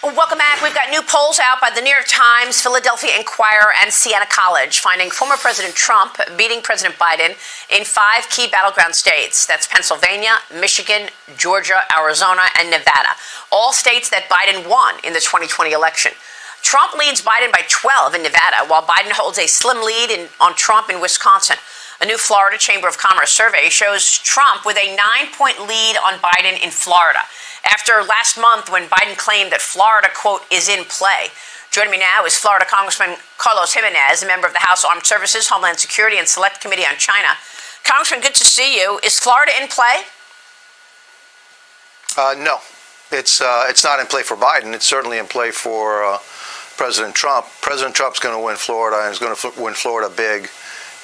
Well, welcome back. We've got new polls out by the New York Times, Philadelphia Inquirer, and Siena College, finding former President Trump beating President Biden in 5 key battleground states. That's Pennsylvania, Michigan, Georgia, Arizona, and Nevada. All states that Biden won in the 2020 election. Trump leads Biden by 12 in Nevada, while Biden holds a slim lead on Trump in Wisconsin. A new Florida Chamber of Commerce survey shows Trump with a 9-point lead on Biden in Florida, after last month when Biden claimed that Florida, quote, is in play. Joining me now is Florida Congressman Carlos Gimenez, a member of the House Armed Services, Homeland Security, and Select Committee on China. Congressman, good to see you. Is Florida in play? No, it's not in play for Biden. It's certainly in play for President Trump. President Trump's going to win Florida, and he's going to win Florida big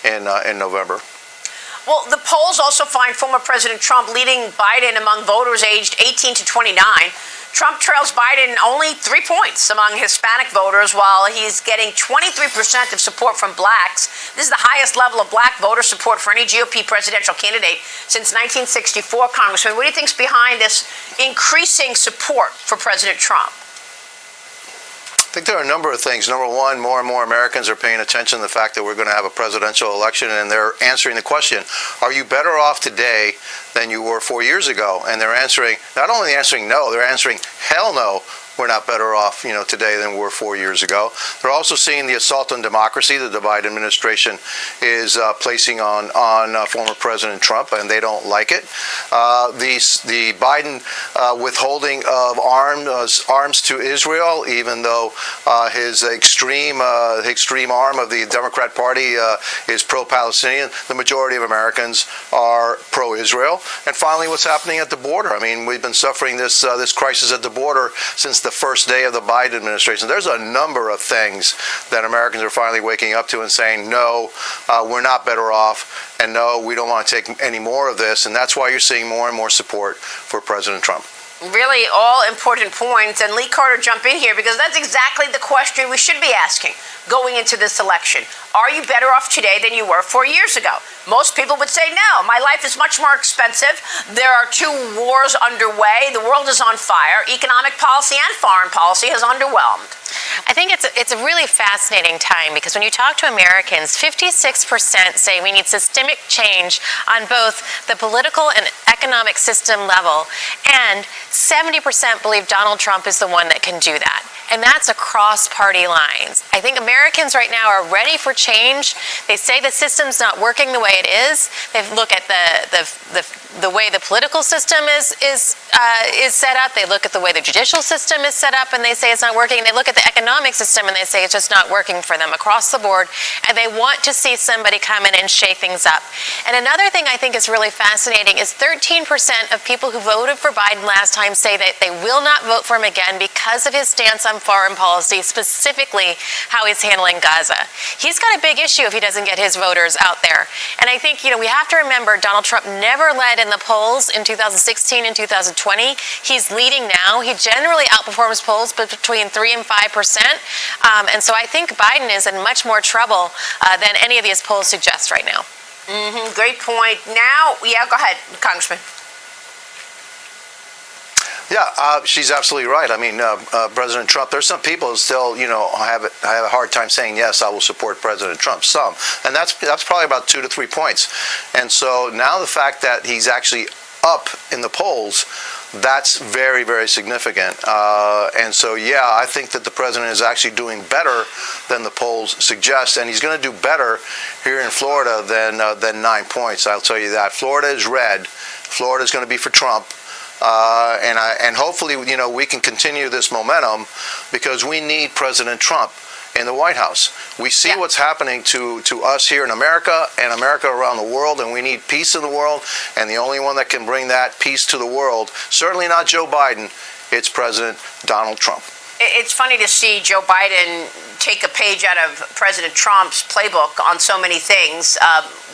in November. Well, the polls also find former President Trump leading Biden among voters aged 18 to 29. Trump trails Biden only 3 points among Hispanic voters, while he's getting 23% of support from blacks. This is the highest level of black voter support for any GOP presidential candidate since 1964. Congressman, what do you think's behind this increasing support for President Trump? I think there are a number of things. Number one, more and more Americans are paying attention to the fact that we're going to have a presidential election, and they're answering the question, are you better off today than you were 4 years ago? And they're answering, not only answering no, they're answering hell no. We're not better off, today than we were 4 years ago. They're also seeing the assault on democracy that the Biden administration is placing on former President Trump, and they don't like it. The Biden withholding of arms to Israel, even though his extreme arm of the Democrat Party is pro-Palestinian, the majority of Americans are pro-Israel. And finally, what's happening at the border? I mean, we've been suffering this crisis at the border since the first day of the Biden administration. There's a number of things that Americans are finally waking up to and saying, no, we're not better off, and no, we don't want to take any more of this, and that's why you're seeing more and more support for President Trump. Really all important points. And Lee Carter, jump in here, because that's exactly the question we should be asking going into this election. Are you better off today than you were 4 years ago? Most people would say, no, my life is much more expensive. There are 2 wars underway. The world is on fire. Economic policy and foreign policy has underwhelmed. I think it's a really fascinating time, because when you talk to Americans, 56% say we need systemic change on both the political and economic system level, and 70% believe Donald Trump is the one that can do that. And that's across party lines. I think Americans right now are ready for change. They say the system's not working the way it is. They look at the way the political system is set up. They look at the way the judicial system is set up, and they say it's not working. They look at the economic system, and they say it's just not working for them across the board. And they want to see somebody come in and shake things up. And another thing I think is really fascinating is 13% of people who voted for Biden last time say that they will not vote for him again because of his stance on foreign policy, specifically how he's handling Gaza. He's got a big issue if he doesn't get his voters out there. And I think, we have to remember Donald Trump never led in the polls in 2016 and 2020. He's leading now. He generally outperforms polls between 3 and 5%. And so I think Biden is in much more trouble than any of these polls suggest right now. Great point. Now, go ahead, Congressman. Yeah, she's absolutely right. I mean, President Trump, there's some people who still, have a hard time saying, yes, I will support President Trump. Some. And that's probably about 2 to 3 points. And so now the fact that he's actually up in the polls, that's very, very significant. And so, I think that the president is actually doing better than the polls suggest. And he's going to do better here in Florida than 9 points. I'll tell you that. Florida is red. Florida is going to be for Trump. And hopefully, we can continue this momentum, because we need President Trump in the White House. We see what's happening to us here in America and America around the world, and we need peace in the world. And the only one that can bring that peace to the world, certainly not Joe Biden, it's President Donald Trump. It's funny to see Joe Biden take a page out of President Trump's playbook on so many things,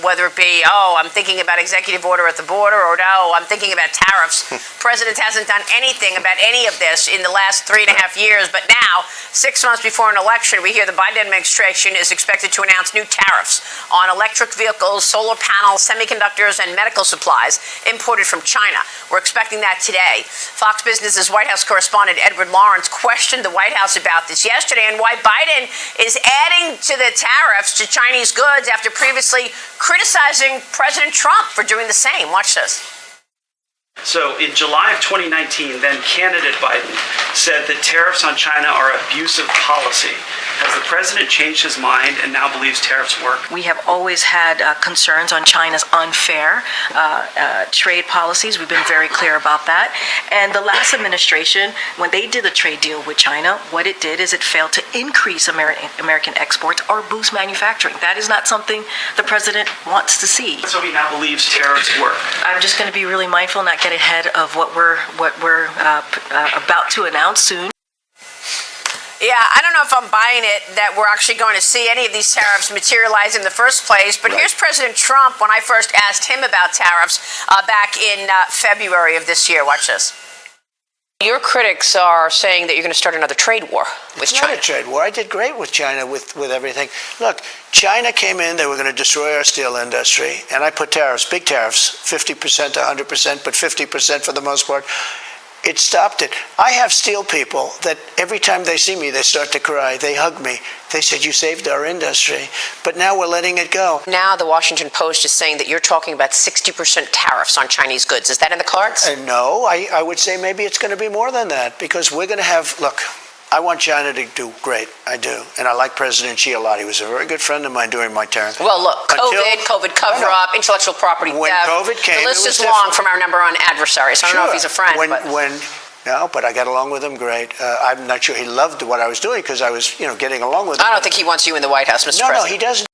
whether it be, I'm thinking about executive order at the border, or no, I'm thinking about tariffs. President hasn't done anything about any of this in the last 3.5 years, but now, 6 months before an election, we hear the Biden administration is expected to announce new tariffs on electric vehicles, solar panels, semiconductors, and medical supplies imported from China. We're expecting that today. Fox Business's White House correspondent Edward Lawrence questioned the White House about this yesterday and why Biden is adding to the tariffs to Chinese goods after previously criticizing President Trump for doing the same. Watch this. So in July of 2019, then candidate Biden said that tariffs on China are abusive policy. Has the president changed his mind and now believes tariffs work? We have always had concerns on China's unfair trade policies. We've been very clear about that. And the last administration, when they did the trade deal with China, what it did is it failed to increase American exports or boost manufacturing. That is not something the president wants to see. So he now believes tariffs work. I'm just going to be really mindful, not get ahead of what we're about to announce soon. Yeah, I don't know if I'm buying it that we're actually going to see any of these tariffs materialize in the first place. But here's President Trump when I first asked him about tariffs back in February of this year. Watch this. Your critics are saying that you're going to start another trade war with China. It's not a trade war. I did great with China with everything. Look, China came in, they were going to destroy our steel industry, and I put tariffs, big tariffs, 50% to 100%, but 50% for the most part. It stopped it. I have steel people that every time they see me, they start to cry. They hug me. They said, you saved our industry. But now we're letting it go. Now the Washington Post is saying that you're talking about 60% tariffs on Chinese goods. Is that in the cards? No, I would say maybe it's going to be more than that, because we're going to have, look, I want China to do great. I do. And I like President Xi a lot. He was a very good friend of mine during my term. Well, look, COVID cover-up, intellectual property when theft. COVID came, the list it was is long from our number one adversary, so I don't know if he's a friend. No, but I got along with him great. I'm not sure he loved what I was doing because I was, getting along with him. I don't think he wants you in the White House, Mr. President. No, he doesn't.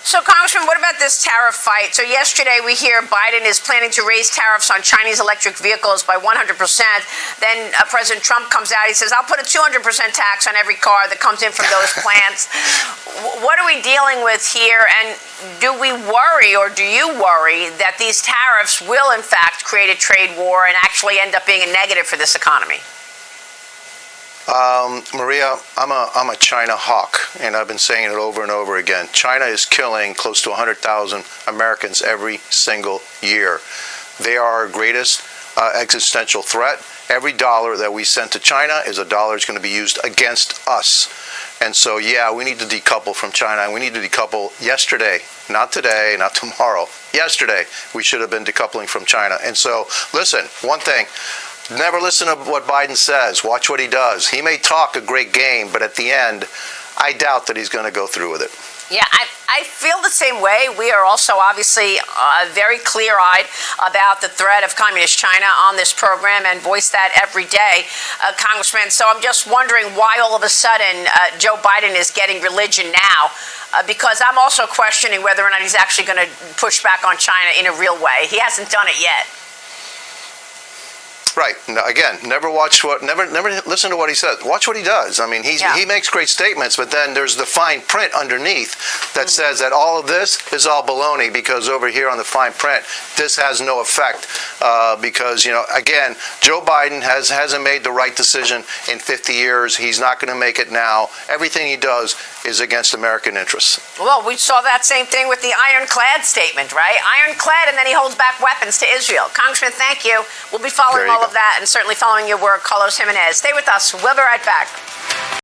So, Congressman, what about this tariff fight? So yesterday we hear Biden is planning to raise tariffs on Chinese electric vehicles by 100%. Then President Trump comes out. He says, I'll put a 200% tax on every car that comes in from those plants. What are we dealing with here? And do we worry, or do you worry, that these tariffs will, in fact, create a trade war and actually end up being a negative for this economy? Maria, I'm a China hawk, and I've been saying it over and over again. China is killing close to 100,000 Americans every single year. They are our greatest existential threat. Every dollar that we send to China is a dollar that's going to be used against us. And so, we need to decouple from China, and we need to decouple yesterday, not today, not tomorrow. Yesterday, we should have been decoupling from China. And so, listen, one thing. Never listen to what Biden says. Watch what he does. He may talk a great game, but at the end, I doubt that he's going to go through with it. Yeah, I feel the same way. We are also obviously very clear-eyed about the threat of communist China on this program and voice that every day, Congressman. So I'm just wondering why all of a sudden Joe Biden is getting religion now, because I'm also questioning whether or not he's actually going to push back on China in a real way. He hasn't done it yet. Right. Now, again, never listen to what he says. Watch what he does. I mean, he makes great statements, but then there's the fine print underneath that says that all of this is all baloney, because over here on the fine print, this has no effect because, again, Joe Biden hasn't made the right decision in 50 years. He's not going to make it now. Everything he does is against American interests. Well, we saw that same thing with the ironclad statement, right? Ironclad, and then he holds back weapons to Israel. Congressman, thank you. We'll be following all of that and certainly following your work, Carlos Gimenez. Stay with us. We'll be right back.